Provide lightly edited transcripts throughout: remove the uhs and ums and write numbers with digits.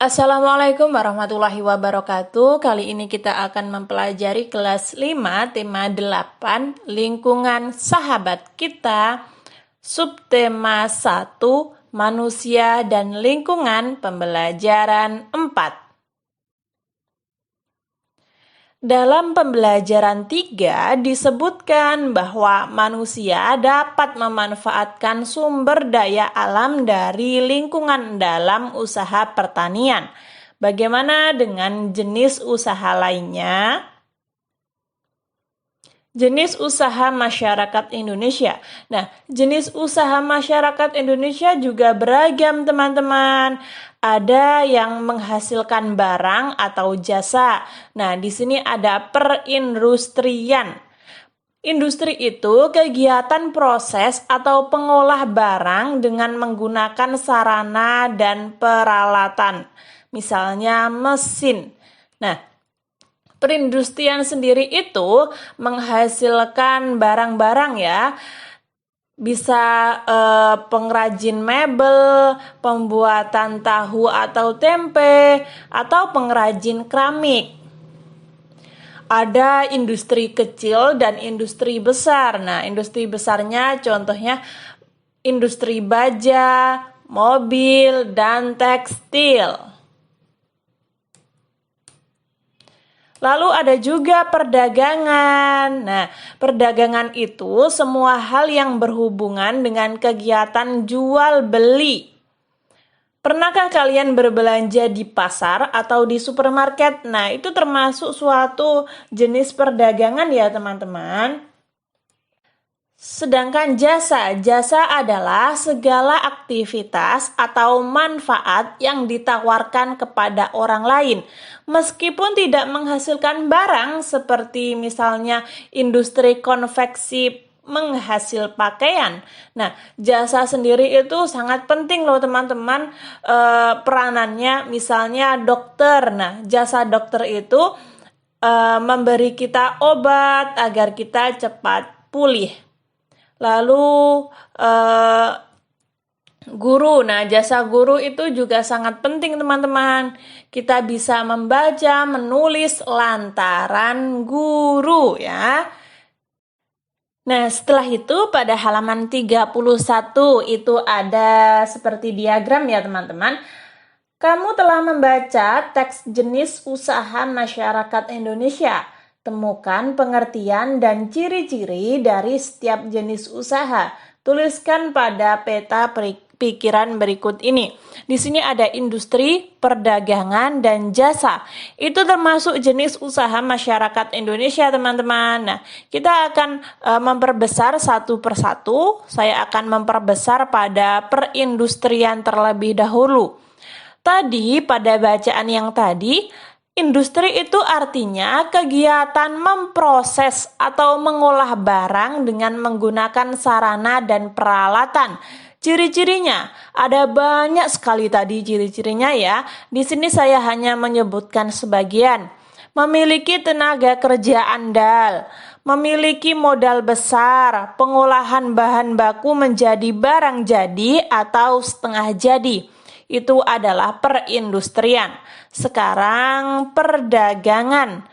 Assalamualaikum warahmatullahi wabarakatuh. Kali ini kita akan mempelajari kelas 5, tema 8, lingkungan sahabat kita, subtema 1, manusia dan lingkungan, pembelajaran 4. Dalam pembelajaran 3 disebutkan bahwa manusia dapat memanfaatkan sumber daya alam dari lingkungan dalam usaha pertanian. Bagaimana dengan jenis usaha lainnya? Jenis usaha masyarakat Indonesia. Nah, jenis usaha masyarakat Indonesia juga beragam, teman-teman. Ada yang menghasilkan barang atau jasa. Nah, di sini ada perindustrian. Industri itu kegiatan proses atau pengolah barang dengan menggunakan sarana dan peralatan. Misalnya mesin. Nah, perindustrian sendiri itu menghasilkan barang-barang ya, bisa pengrajin mebel, pembuatan tahu atau tempe, atau pengrajin keramik. Ada industri kecil dan industri besar. Nah, industri besarnya contohnya industri baja, mobil, dan tekstil. Lalu ada juga perdagangan. Nah, perdagangan itu semua hal yang berhubungan dengan kegiatan jual beli. Pernahkah kalian berbelanja di pasar atau di supermarket? Nah, itu termasuk suatu jenis perdagangan ya, teman-teman. Sedangkan jasa adalah segala aktivitas atau manfaat yang ditawarkan kepada orang lain, meskipun tidak menghasilkan barang seperti misalnya industri konveksi menghasil pakaian. Nah, jasa sendiri itu sangat penting loh teman-teman, peranannya misalnya dokter. Nah, jasa dokter itu memberi kita obat agar kita cepat pulih. Lalu guru, nah jasa guru itu juga sangat penting teman-teman. Kita bisa membaca, menulis lantaran guru ya. Nah setelah itu pada halaman 31 itu ada seperti diagram ya teman-teman. Kamu telah membaca teks jenis usaha masyarakat Indonesia. Temukan pengertian dan ciri-ciri dari setiap jenis usaha. Tuliskan pada peta pikiran berikut ini. Di sini ada industri, perdagangan, dan jasa. Itu termasuk jenis usaha masyarakat Indonesia, teman-teman. Nah, kita akan memperbesar satu persatu. Saya akan memperbesar pada perindustrian terlebih dahulu. Tadi pada bacaan yang tadi, industri itu artinya kegiatan memproses atau mengolah barang dengan menggunakan sarana dan peralatan. Ciri-cirinya ada banyak sekali tadi ciri-cirinya ya. Di sini saya hanya menyebutkan sebagian. Memiliki tenaga kerja andal, memiliki modal besar, pengolahan bahan baku menjadi barang jadi atau setengah jadi. Itu adalah perindustrian. Sekarang perdagangan.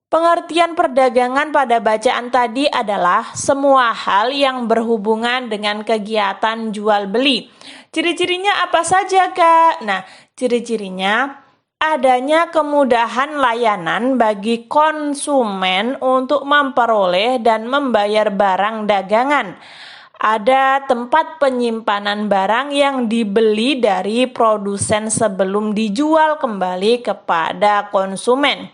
Pengertian perdagangan pada bacaan tadi adalah semua hal yang berhubungan dengan kegiatan jual beli. Ciri-cirinya apa saja, Kak? Nah, ciri-cirinya adanya kemudahan layanan bagi konsumen untuk memperoleh dan membayar barang dagangan. Ada tempat penyimpanan barang yang dibeli dari produsen sebelum dijual kembali kepada konsumen.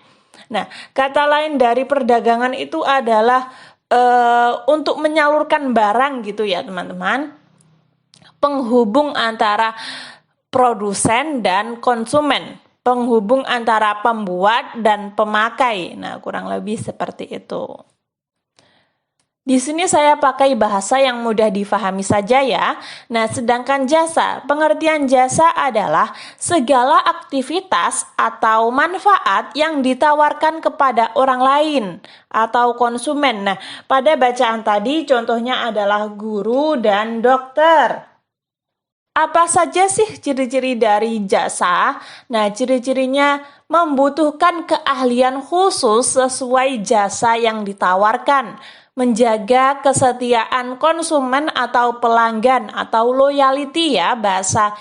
Nah, kata lain dari perdagangan itu adalah untuk menyalurkan barang gitu ya teman-teman. Penghubung antara produsen dan konsumen. Penghubung antara pembuat dan pemakai. Nah, kurang lebih seperti itu. Di sini saya pakai bahasa yang mudah difahami saja ya. Nah, sedangkan jasa, pengertian jasa adalah segala aktivitas atau manfaat yang ditawarkan kepada orang lain atau konsumen. Nah, pada bacaan tadi contohnya adalah guru dan dokter. Apa saja sih ciri-ciri dari jasa? Nah, ciri-cirinya membutuhkan keahlian khusus sesuai jasa yang ditawarkan, menjaga kesetiaan konsumen atau pelanggan atau loyalty ya bahasa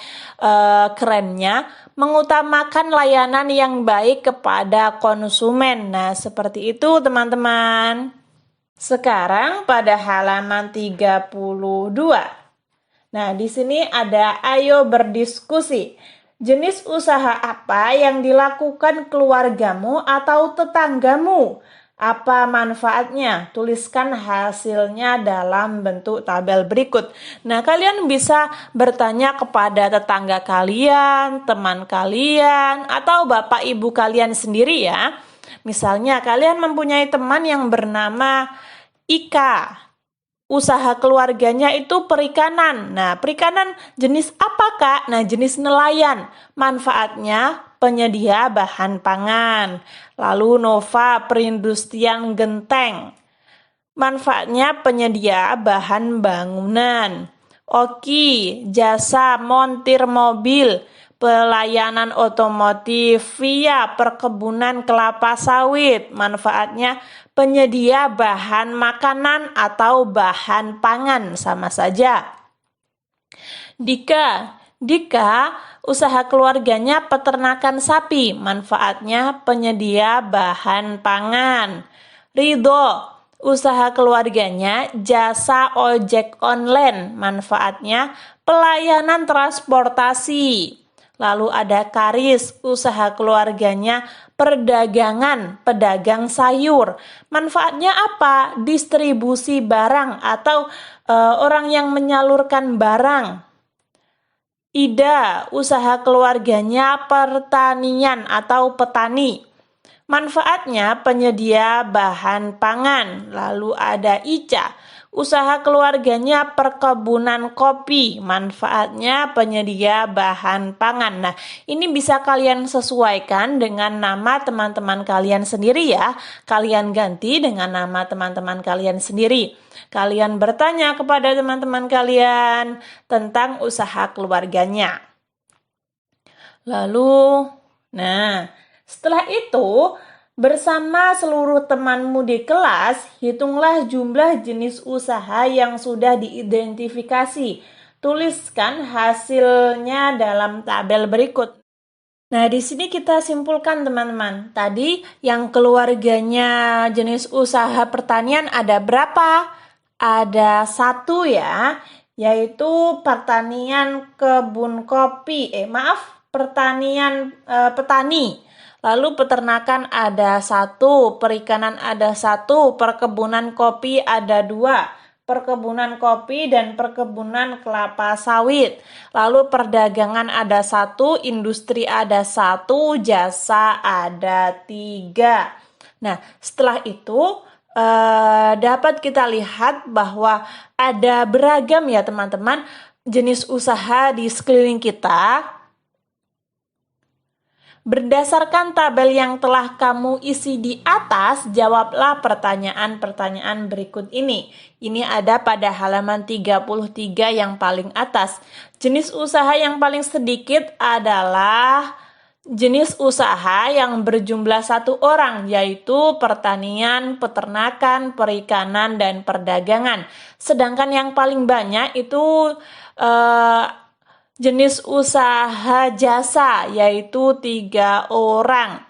kerennya, mengutamakan layanan yang baik kepada konsumen. Nah, seperti itu teman-teman. Sekarang pada halaman 32. Nah, di sini ada ayo berdiskusi. Jenis usaha apa yang dilakukan keluargamu atau tetanggamu? Apa manfaatnya? Tuliskan hasilnya dalam bentuk tabel berikut. Nah, kalian bisa bertanya kepada tetangga kalian, teman kalian, atau bapak ibu kalian sendiri ya. Misalnya, kalian mempunyai teman yang bernama Ika. Usaha keluarganya itu perikanan. Nah, perikanan jenis apa, Kak? Nah, jenis nelayan. Manfaatnya penyedia bahan pangan. Lalu Nova perindustrian genteng. Manfaatnya penyedia bahan bangunan. Oki, jasa montir mobil, pelayanan otomotif via perkebunan kelapa sawit. Manfaatnya penyedia bahan makanan atau bahan pangan sama saja. Dika, usaha keluarganya peternakan sapi. Manfaatnya penyedia bahan pangan. Ridho, usaha keluarganya jasa ojek online. Manfaatnya pelayanan transportasi. Lalu ada Karis, usaha keluarganya perdagangan, pedagang sayur. Manfaatnya apa? Distribusi barang atau orang yang menyalurkan barang. Ida, usaha keluarganya pertanian atau petani. Manfaatnya penyedia bahan pangan. Lalu ada Ica, usaha keluarganya perkebunan kopi. Manfaatnya penyedia bahan pangan. Nah, ini bisa kalian sesuaikan dengan nama teman-teman kalian sendiri ya. Kalian ganti dengan nama teman-teman kalian sendiri. Kalian bertanya kepada teman-teman kalian tentang usaha keluarganya. Lalu, setelah itu, bersama seluruh temanmu di kelas, hitunglah jumlah jenis usaha yang sudah diidentifikasi. Tuliskan hasilnya dalam tabel berikut. Nah, di sini kita simpulkan teman-teman. Tadi yang keluarganya jenis usaha pertanian ada berapa? Ada 1 ya, yaitu pertanian kebun kopi. Pertanian petani. Lalu peternakan ada 1, perikanan ada 1, perkebunan kopi ada 2. Perkebunan kopi dan perkebunan kelapa sawit. Lalu perdagangan ada 1, industri ada 1, jasa ada 3. Nah, setelah itu dapat kita lihat bahwa ada beragam ya teman-teman jenis usaha di sekeliling kita. Berdasarkan tabel yang telah kamu isi di atas, jawablah pertanyaan-pertanyaan berikut ini. Ini ada pada halaman 33 yang paling atas. Jenis usaha yang paling sedikit adalah jenis usaha yang berjumlah 1 orang, yaitu pertanian, peternakan, perikanan, dan perdagangan. Sedangkan yang paling banyak itu jenis usaha jasa, yaitu 3 orang.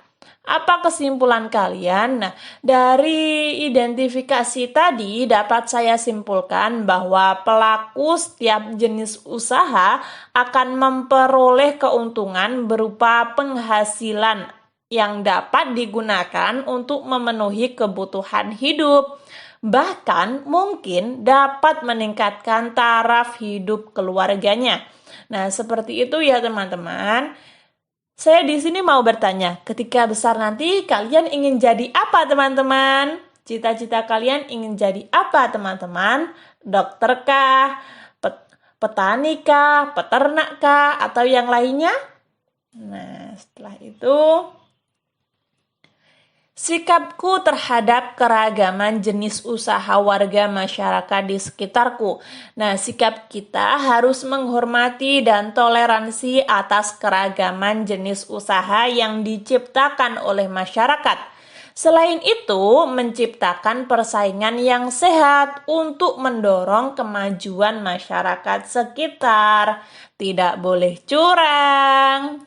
Apa kesimpulan kalian? Nah, dari identifikasi tadi dapat saya simpulkan bahwa pelaku setiap jenis usaha akan memperoleh keuntungan berupa penghasilan yang dapat digunakan untuk memenuhi kebutuhan hidup. Bahkan mungkin dapat meningkatkan taraf hidup keluarganya. Nah, seperti itu ya teman-teman. Saya di sini mau bertanya, ketika besar nanti kalian ingin jadi apa teman-teman? Cita-cita kalian ingin jadi apa teman-teman? Dokter kah? Petani kah? Peternak kah? Atau yang lainnya? Nah, setelah itu Sikapku terhadap keragaman jenis usaha warga masyarakat di sekitarku. Nah, sikap kita harus menghormati dan toleransi atas keragaman jenis usaha yang diciptakan oleh masyarakat. Selain itu, menciptakan persaingan yang sehat untuk mendorong kemajuan masyarakat sekitar. Tidak boleh curang.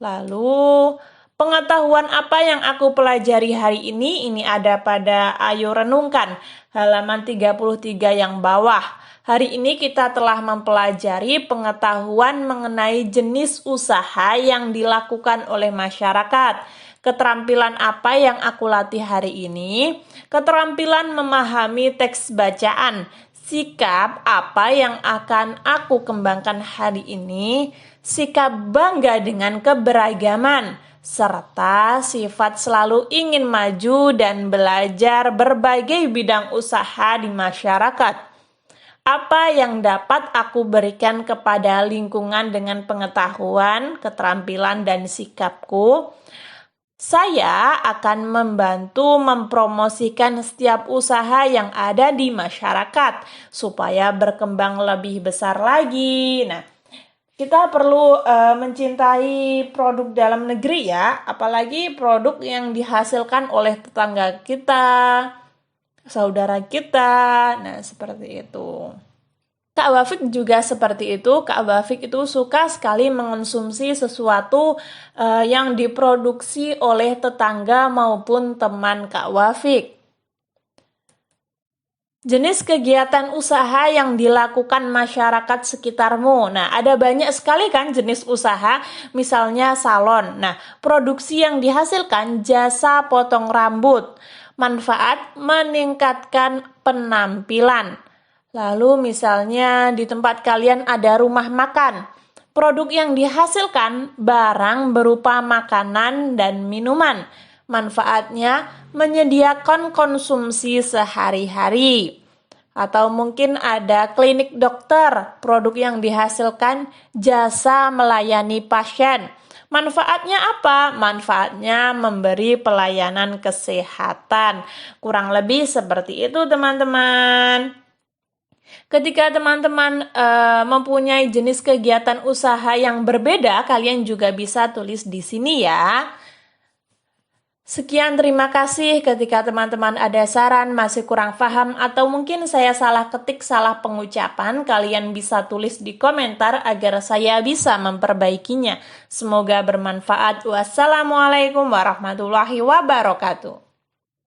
Lalu, pengetahuan apa yang aku pelajari hari ini? Ini ada pada Ayo Renungkan, halaman 33 yang bawah. Hari ini kita telah mempelajari pengetahuan mengenai jenis usaha yang dilakukan oleh masyarakat. Keterampilan apa yang aku latih hari ini? Keterampilan memahami teks bacaan. Sikap apa yang akan aku kembangkan hari ini? Sikap bangga dengan keberagaman, serta sifat selalu ingin maju dan belajar berbagai bidang usaha di masyarakat. Apa yang dapat aku berikan kepada lingkungan dengan pengetahuan, keterampilan, dan sikapku? Saya akan membantu mempromosikan setiap usaha yang ada di masyarakat supaya berkembang lebih besar lagi. Nah, kita perlu mencintai produk dalam negeri ya, apalagi produk yang dihasilkan oleh tetangga kita, saudara kita. Nah, seperti itu. Kak Wafik juga seperti itu. Kak Wafik itu suka sekali mengonsumsi sesuatu yang diproduksi oleh tetangga maupun teman Kak Wafik. Jenis kegiatan usaha yang dilakukan masyarakat sekitarmu. Nah, ada banyak sekali kan jenis usaha, misalnya salon. Nah, produksi yang dihasilkan jasa potong rambut. Manfaat meningkatkan penampilan. Lalu misalnya di tempat kalian ada rumah makan. Produk yang dihasilkan barang berupa makanan dan minuman. Manfaatnya menyediakan konsumsi sehari-hari. Atau mungkin ada klinik dokter. Produk yang dihasilkan jasa melayani pasien. Manfaatnya apa? Manfaatnya memberi pelayanan kesehatan. Kurang lebih seperti itu teman-teman. Ketika teman-teman mempunyai jenis kegiatan usaha yang berbeda, kalian juga bisa tulis di sini ya. Sekian, terima kasih. Ketika teman-teman ada saran, masih kurang paham, atau mungkin saya salah ketik, salah pengucapan, kalian bisa tulis di komentar agar saya bisa memperbaikinya. Semoga bermanfaat. Wassalamualaikum warahmatullahi wabarakatuh.